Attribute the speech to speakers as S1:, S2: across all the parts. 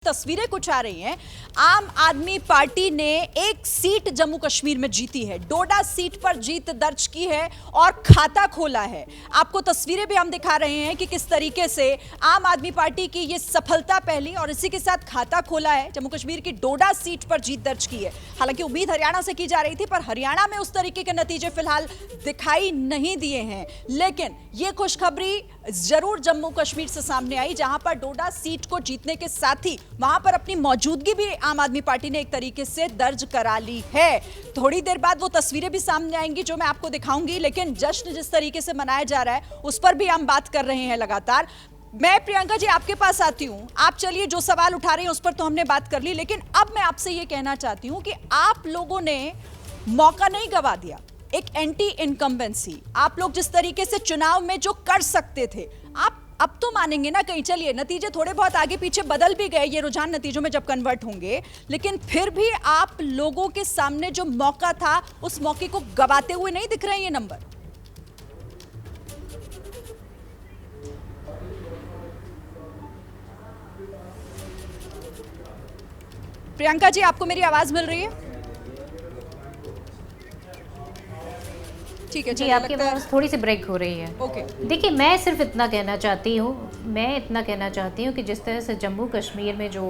S1: तस्वीरें कुछ आ रही हैं। आम आदमी पार्टी ने एक सीट जम्मू कश्मीर में जीती है, डोडा सीट पर जीत दर्ज की है और खाता खोला है। आपको तस्वीरें भी हम दिखा रहे हैं कि किस तरीके से आम आदमी पार्टी की ये सफलता पहली और इसी के साथ खाता खोला है। जम्मू कश्मीर की डोडा सीट पर जीत दर्ज की है। हालांकि उम्मीद हरियाणा से की जा रही थी, पर हरियाणा में उस तरीके के नतीजे फिलहाल दिखाई नहीं दिए हैं। लेकिन ये खुशखबरी जरूर जम्मू कश्मीर से सामने आई, जहां पर डोडा सीट को जीतने के साथ ही वहां पर अपनी मौजूदगी भी आम आदमी पार्टी ने एक तरीके से दर्ज करा ली है। थोड़ी देर बाद वो तस्वीरें भी सामने आएंगी जो मैं आपको दिखाऊंगी, लेकिन जश्न जिस तरीके से मनाया जा रहा है उस पर भी हम बात कर रहे हैं लगातार। मैं प्रियंका जी आपके पास आती हूं। आप चलिए जो सवाल उठा रहे हैं उस पर तो हमने बात कर ली, लेकिन अब मैं आपसे ये कहना चाहती हूं कि आप लोगों ने मौका नहीं गवा दिया, एक एंटी इनकम्बेंसी। आप लोग जिस तरीके से चुनाव में जो कर सकते थे, आप अब तो मानेंगे ना। कहीं चलिए नतीजे थोड़े बहुत आगे पीछे बदल भी गए, ये रुझान नतीजों में जब कन्वर्ट होंगे, लेकिन फिर भी आप लोगों के सामने जो मौका था उस मौके को गवाते हुए नहीं दिख रहे हैं ये नंबर। प्रियंका जी आपको मेरी आवाज मिल रही है? ठीक है
S2: जी, आपकी आवाज़ थोड़ी सी ब्रेक हो रही है।
S1: ओके।
S2: देखिए, मैं सिर्फ इतना कहना चाहती हूँ कि जिस तरह से जम्मू कश्मीर में जो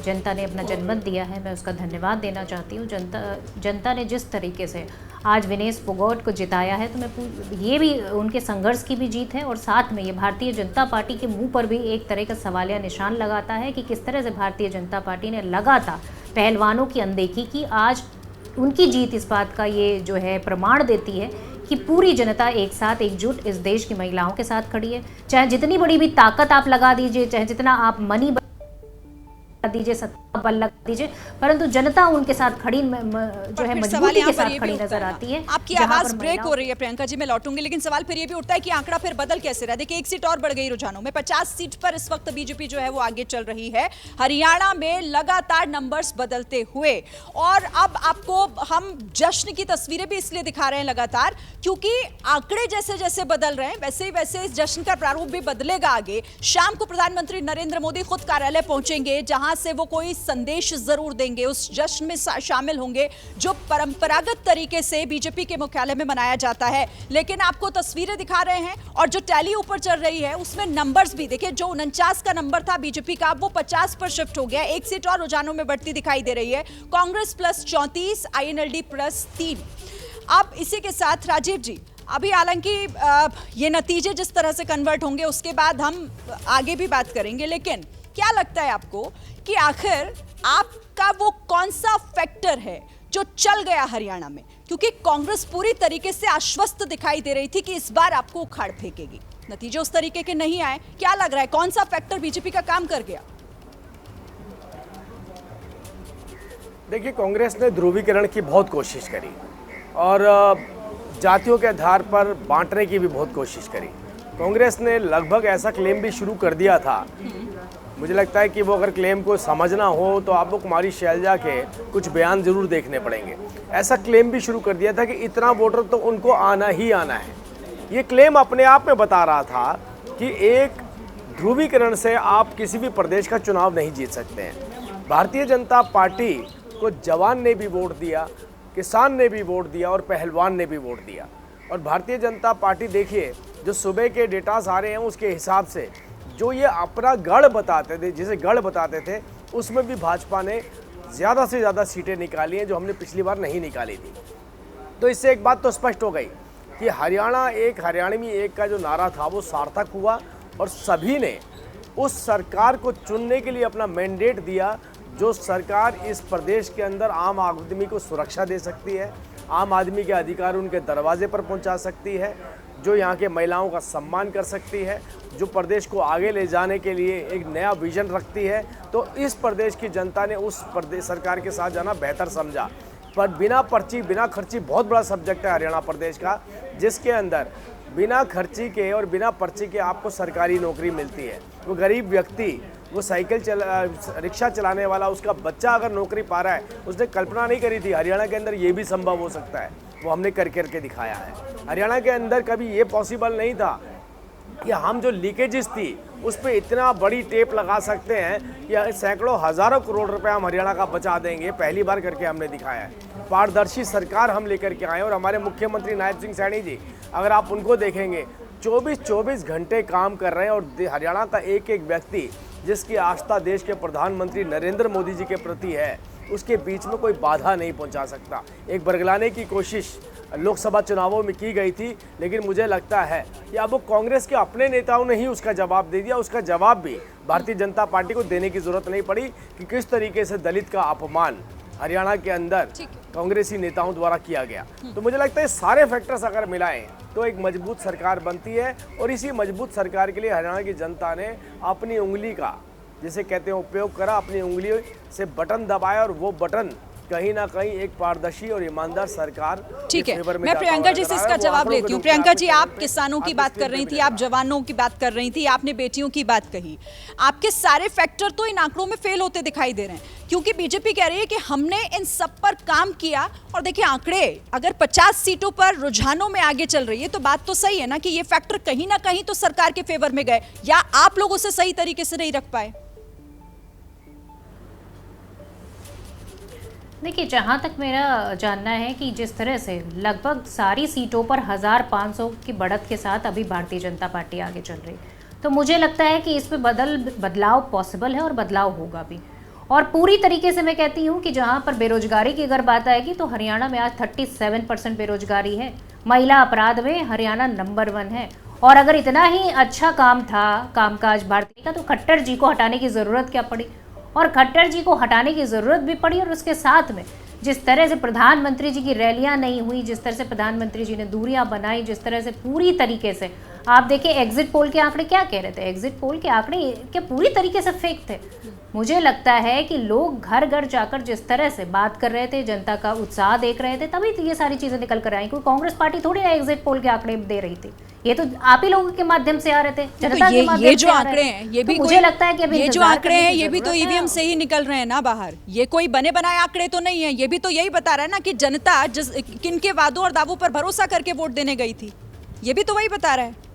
S2: जनता ने अपना जनमत दिया है, मैं उसका धन्यवाद देना चाहती हूँ। जनता ने जिस तरीके से आज विनेश फोगाट को जिताया है, तो मैं ये भी उनके संघर्ष की भी जीत है और साथ में ये भारतीय जनता पार्टी के मुंह पर भी एक तरह का सवालिया निशान लगाता है कि किस तरह से भारतीय जनता पार्टी ने लगातार पहलवानों की अनदेखी की। आज उनकी जीत इस बात का ये जो है प्रमाण देती है कि पूरी जनता एक साथ एकजुट इस देश की महिलाओं के साथ खड़ी है। चाहे जितनी बड़ी भी ताकत आप लगा दीजिए, चाहे जितना आप मनी दीजिए, सत्ता बल लगा दीजिए, परंतु जनता उनके साथ खड़ी जो है मजबूती के साथ खड़ी नजर आती है।
S1: आपकी आवाज ब्रेक हो रही है प्रियंका जी, मैं लौटूंगी, लेकिन सवाल फिर ये भी उठता है कि आंकड़ा फिर बदल कैसे रहा। देखिए, एक सीट और बढ़ गई रुझानों में, 50 सीट पर इस वक्त बीजेपी जो है वो आगे चल रही है। हरियाणा में लगातार नंबर्स बदलते हुए, और अब आपको हम जश्न की तस्वीरें भी इसलिए दिखा रहे हैं लगातार, क्योंकि आंकड़े जैसे जैसे बदल रहे हैं वैसे ही वैसे इस जश्न का प्रारूप भी बदलेगा आगे। शाम को प्रधानमंत्री नरेंद्र मोदी खुद कार्यालय पहुंचेंगे, जहां से वो कोई संदेश जरूर देंगे, उस जश्न में शामिल होंगे जो परंपरागत तरीके से बीजेपी के मुख्यालय में मनाया जाता है। लेकिन आपको तस्वीरें दिखा रहे हैं और जो टैली ऊपर चल रही है उसमें नंबर्स भी देखिए, जो 49 का नंबर था बीजेपी का, वो 50 पर शिफ्ट हो गया। एक सीट और रुझानों में बढ़ती दिखाई दे रही है, कांग्रेस प्लस 34, INLD प्लस 3। अब इसी के साथ राजीव जी, अभी हालांकि ये नतीजे जिस तरह से कन्वर्ट होंगे उसके बाद हम आगे भी बात करेंगे, लेकिन क्या लगता है आपको कि आखिर आपका वो कौन सा फैक्टर है जो चल गया हरियाणा में? क्योंकि कांग्रेस पूरी तरीके से आश्वस्त दिखाई दे रही थी कि इस बार आपको उखाड़ फेंकेगी, नतीजे उस तरीके के नहीं आए। क्या लग रहा है कौन सा फैक्टर बीजेपी का काम कर गया?
S3: देखिए, कांग्रेस ने ध्रुवीकरण की बहुत कोशिश करी और जातियों के आधार पर बांटने की भी बहुत कोशिश करी। कांग्रेस ने लगभग ऐसा क्लेम भी शुरू कर दिया था। मुझे लगता है कि वो अगर क्लेम को समझना हो तो आपको कुमारी शैलजा के कुछ बयान जरूर देखने पड़ेंगे। ऐसा क्लेम भी शुरू कर दिया था कि इतना वोटर तो उनको आना ही आना है। ये क्लेम अपने आप में बता रहा था कि एक ध्रुवीकरण से आप किसी भी प्रदेश का चुनाव नहीं जीत सकते हैं। भारतीय जनता पार्टी को जवान ने भी वोट दिया, किसान ने भी वोट दिया और पहलवान ने भी वोट दिया। और भारतीय जनता पार्टी, देखिए, जो सुबह के डेटास आ रहे हैं उसके हिसाब से जो ये अपना गढ़ बताते थे, जिसे गढ़ बताते थे, उसमें भी भाजपा ने ज़्यादा से ज़्यादा सीटें निकाली हैं जो हमने पिछली बार नहीं निकाली थी। तो इससे एक बात तो स्पष्ट हो गई कि हरियाणवी एक का जो नारा था वो सार्थक हुआ और सभी ने उस सरकार को चुनने के लिए अपना मैंडेट दिया, जो सरकार इस प्रदेश के अंदर आम आदमी को सुरक्षा दे सकती है, आम आदमी के अधिकार उनके दरवाजे पर पहुंचा सकती है, जो यहाँ के महिलाओं का सम्मान कर सकती है, जो प्रदेश को आगे ले जाने के लिए एक नया विजन रखती है। तो इस प्रदेश की जनता ने उस प्रदेश सरकार के साथ जाना बेहतर समझा। पर बिना पर्ची बिना खर्ची बहुत बड़ा सब्जेक्ट है हरियाणा प्रदेश का, जिसके अंदर बिना खर्ची के और बिना पर्ची के आपको सरकारी नौकरी मिलती है। वो गरीब व्यक्ति, वो रिक्शा चलाने वाला, उसका बच्चा अगर नौकरी पा रहा है, उसने कल्पना नहीं करी थी हरियाणा के अंदर ये भी संभव हो सकता है। वो हमने करके दिखाया है। हरियाणा के अंदर कभी ये पॉसिबल नहीं था कि हम जो लीकेजेस थी उस पर इतना बड़ी टेप लगा सकते हैं कि सैकड़ों हज़ारों करोड़ रुपए हम हरियाणा का बचा देंगे, पहली बार करके हमने दिखाया है। पारदर्शी सरकार हम लेकर के आए और हमारे मुख्यमंत्री नायब सिंह सैनी जी, अगर आप उनको देखेंगे 24 घंटे काम कर रहे हैं और हरियाणा का एक एक व्यक्ति जिसकी आस्था देश के प्रधानमंत्री नरेंद्र मोदी जी के प्रति है, उसके बीच में कोई बाधा नहीं पहुंचा सकता। एक बरगलाने की कोशिश लोकसभा चुनावों में की गई थी, लेकिन मुझे लगता है कि अब वो कांग्रेस के अपने नेताओं ने ही उसका जवाब दे दिया। उसका जवाब भी भारतीय जनता पार्टी को देने की जरूरत नहीं पड़ी कि किस तरीके से दलित का अपमान हरियाणा के अंदर कांग्रेसी नेताओं द्वारा किया गया। तो मुझे लगता है सारे फैक्टर्स अगर मिलाएं तो एक मजबूत सरकार बनती है और इसी मजबूत सरकार के लिए हरियाणा की जनता ने अपनी उंगली का, जिसे कहते हैं, उपयोग करा, अपनी उंगली से बटन दबाया और वो बटन कहीं ना कहीं एक पारदर्शी और ईमानदार सरकार।
S1: ठीक है, मैं प्रियंका जी से इसका जवाब लेती हूँ। प्रियंका जी, आप किसानों की बात कर रही थी, आप जवानों की बात कर रही थी, आपने बेटियों की बात कही। आपके सारे फैक्टर तो इन आंकड़ों में फेल होते दिखाई दे रहे हैं, क्योंकि बीजेपी कह रही है कि हमने इन सब पर काम किया। और देखिए आंकड़े, अगर 50 सीटों पर रुझानों में आगे चल रही है तो बात तो सही है ना कि ये फैक्टर कहीं ना कहीं तो सरकार के फेवर में गए, या आप लोग उसे सही तरीके से नहीं रख पाए?
S2: देखिए, जहाँ तक मेरा जानना है कि जिस तरह से लगभग सारी सीटों पर 1500 की बढ़त के साथ अभी भारतीय जनता पार्टी आगे चल रही, तो मुझे लगता है कि इसमें बदलाव पॉसिबल है और बदलाव होगा भी। और पूरी तरीके से मैं कहती हूँ कि जहाँ पर बेरोजगारी की अगर बात आएगी तो हरियाणा में आज 37% बेरोजगारी है। महिला अपराध में हरियाणा नंबर 1 है। और अगर इतना ही अच्छा काम था, कामकाज भारतीय का, तो खट्टर जी को हटाने की ज़रूरत क्या पड़ी? और खट्टर जी को हटाने की ज़रूरत भी पड़ी और उसके साथ में जिस तरह से प्रधानमंत्री जी की रैलियां नहीं हुई, जिस तरह से प्रधानमंत्री जी ने दूरियां बनाई, जिस तरह से पूरी तरीके से आप देखिए एग्जिट पोल के आंकड़े क्या कह रहे थे, एग्जिट पोल के आंकड़े क्या पूरी तरीके से फेक थे। मुझे लगता है कि लोग घर घर जाकर जिस तरह से बात कर रहे थे, जनता का उत्साह देख रहे थे, तभी तो ये सारी चीज़ें निकल कर आई। कोई कांग्रेस पार्टी थोड़ी ना एग्जिट पोल के आंकड़े दे रही थी, ये तो आप ही लोगों के माध्यम से आ रहे थे, जनता के माध्यम से।
S1: ये जो आंकड़े हैं, ये भी
S2: मुझे लगता है कि
S1: ये जो आंकड़े हैं ये भी तो ईवीएम से ही निकल रहे हैं ना बाहर। ये कोई बने बनाए आंकड़े तो नहीं है। ये भी तो यही बता रहा है ना कि जनता किन के वादों और दावों पर भरोसा करके वोट देने गई थी। ये भी तो वही बता रहा है।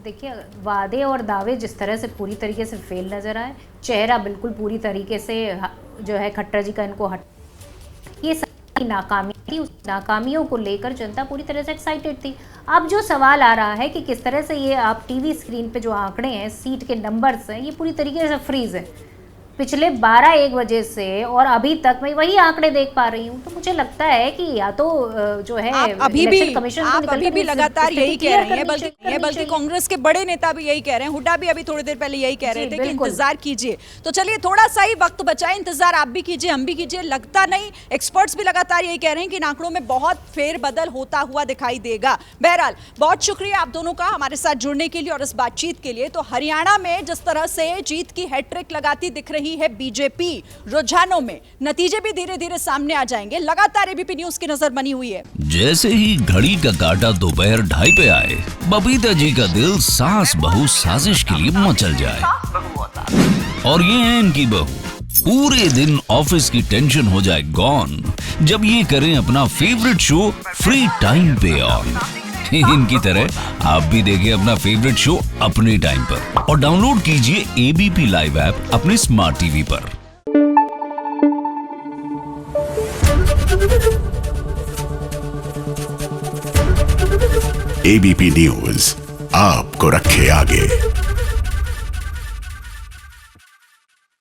S2: देखिए, वादे और दावे जिस तरह से पूरी तरीके से फेल नजर आए, चेहरा बिल्कुल पूरी तरीके से जो है खट्टर जी का इनको ये सारी नाकामी थी। उस नाकामियों को लेकर जनता पूरी तरह से एक्साइटेड थी। अब जो सवाल आ रहा है कि किस तरह से ये आप टीवी स्क्रीन पे जो आंकड़े हैं, सीट के नंबर्स हैं, ये पूरी तरीके से फ्रीज है पिछले 12-1 बजे से, और अभी तक मैं वही आंकड़े देख पा रही हूँ। तो मुझे लगता है कि या तो जो है
S1: अभी भी लगातार यही कह रही हैं, बल्कि कांग्रेस के बड़े नेता भी यही कह रहे हैं। हुड्डा भी अभी थोड़ी देर पहले यही कह रहे थे कि इंतजार कीजिए। तो चलिए थोड़ा सा ही वक्त बचा है, इंतजार आप भी कीजिए, हम भी कीजिए। लगता नहीं, एक्सपर्ट्स भी लगातार यही कह रहे हैं कि इन आंकड़ों में बहुत फेरबदल होता हुआ दिखाई देगा। बहरहाल, बहुत शुक्रिया आप दोनों का हमारे साथ जुड़ने के लिए और इस बातचीत के लिए। तो हरियाणा में जिस तरह से जीत की हैट्रिक लगाती दिख रही है बीजेपी, रुझानों में नतीजे भी धीरे धीरे सामने आ जाएंगे। लगातार एबीपी न्यूज की नजर बनी हुई है।
S4: जैसे ही घड़ी का काटा दोपहर 2:30 पे आए, बबीता जी का दिल सास बहू साजिश के लिए मचल जाए। और ये है इनकी बहू, पूरे दिन ऑफिस की टेंशन हो जाए गॉन जब ये करें अपना फेवरेट शो फ्री टाइम पे ऑन। इनकी तरह आप भी देखिए अपना फेवरेट शो अपने टाइम पर और डाउनलोड कीजिए एबीपी लाइव ऐप अपने स्मार्ट टीवी पर।
S5: एबीपी न्यूज आपको रखे आगे।